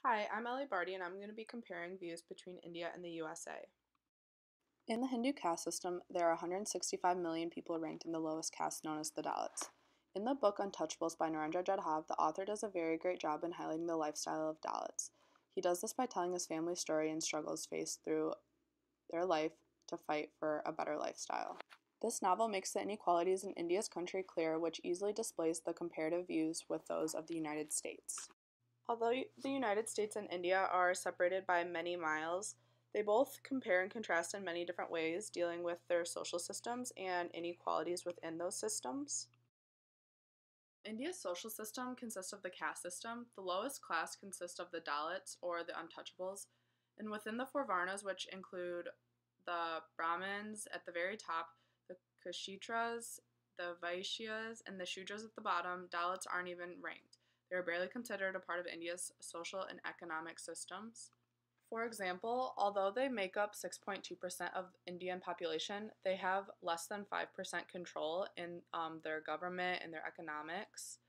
Hi, I'm Ellie Barty, and I'm going to be comparing views between India and the USA. In the Hindu caste system, there are 165 million people ranked in the lowest caste known as the Dalits. In the book Untouchables by Narendra Jadhav, the author does a very great job in highlighting the lifestyle of Dalits. He does this by telling his family story and struggles faced through their life to fight for a better lifestyle. This novel makes the inequalities in India's country clear, which easily displays the comparative views with those of the United States. Although the United States and India are separated by many miles, they both compare and contrast in many different ways, dealing with their social systems and inequalities within those systems. India's social system consists of the caste system. The lowest class consists of the Dalits, or the untouchables, and within the four Varnas, which include the Brahmins at the very top, the Kshitras, the Vaishyas, and the Shudras at the bottom, Dalits aren't even ranked. They are barely considered a part of India's social and economic systems. For example, although they make up 6.2% of Indian population, they have less than 5% control in their government and their economics.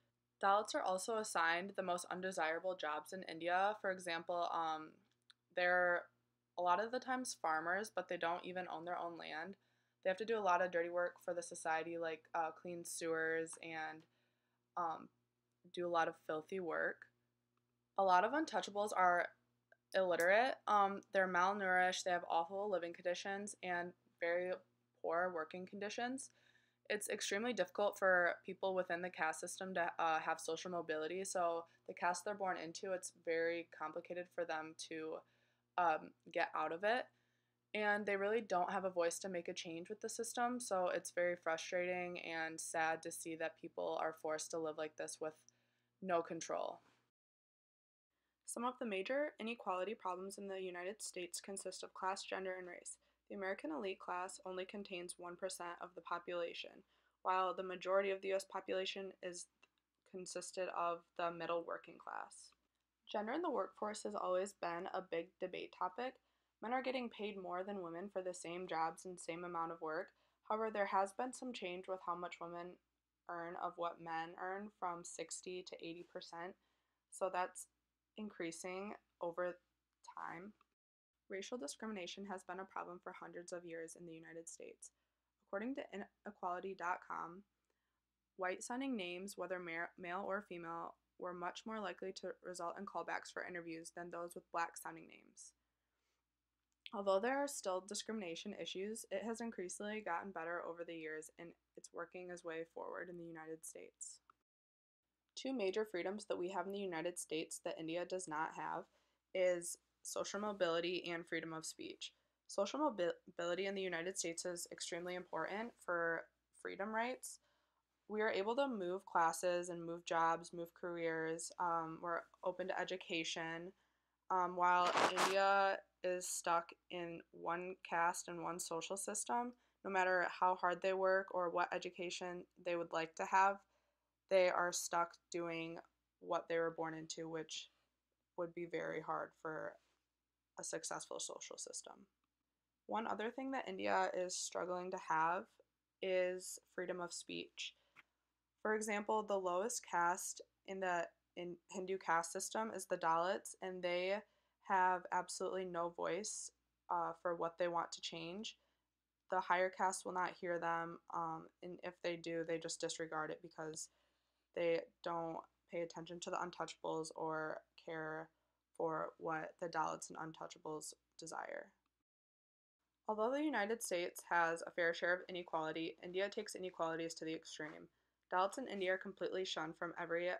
Dalits are also assigned the most undesirable jobs in India. For example, they're a lot of the times farmers, but they don't even own their own land. They have to do a lot of dirty work for the society, like clean sewers and um, do a lot of filthy work. A lot of untouchables are illiterate. They're malnourished, they have awful living conditions, and very poor working conditions. It's extremely difficult for people within the caste system to have social mobility. So, the caste they're born into, it's very complicated for them to get out of it. And they really don't have a voice to make a change with the system. So, it's very frustrating and sad to see that people are forced to live like this with no control. Some of the major inequality problems in the United States consist of class, gender, and race. The American elite class only contains 1% of the population, while the majority of the US population is consisted of the middle working class. Gender in the workforce has always been a big debate topic. Men are getting paid more than women for the same jobs and same amount of work. However, there has been some change with how much women earn of what men earn from 60 to 80%. So that's increasing over time. Racial discrimination has been a problem for hundreds of years in the United States. According to inequality.com, white sounding names, whether male or female, were much more likely to result in callbacks for interviews than those with black sounding names. Although there are still discrimination issues, it has increasingly gotten better over the years and it's working its way forward in the United States. Two major freedoms that we have in the United States that India does not have is social mobility and freedom of speech. Social mobility in the United States is extremely important for freedom rights. We are able to move classes and move jobs, move careers. We're open to education, while India is stuck in one caste and one social system. No matter how hard they work or what education they would like to have, they are stuck doing what they were born into, which would be very hard for a successful social system. One other thing that India is struggling to have is freedom of speech. For example, the lowest caste in the Hindu caste system is the Dalits, and they have absolutely no voice for what they want to change. The higher castes will not hear them, and if they do, they just disregard it because they don't pay attention to the untouchables or care for what the Dalits and untouchables desire. Although the United States has a fair share of inequality, India takes inequalities to the extreme. Dalits in India are completely shunned from every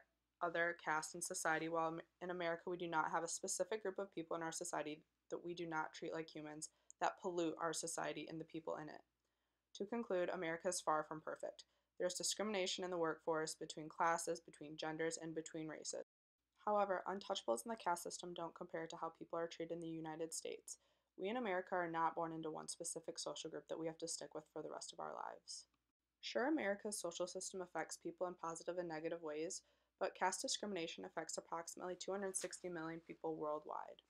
other caste in society, while in America we do not have a specific group of people in our society that we do not treat like humans, that pollute our society and the people in it. To conclude, America is far from perfect. There is discrimination in the workforce between classes, between genders, and between races. However, untouchables in the caste system don't compare to how people are treated in the United States. We in America are not born into one specific social group that we have to stick with for the rest of our lives. Sure, America's social system affects people in positive and negative ways, but caste discrimination affects approximately 260 million people worldwide.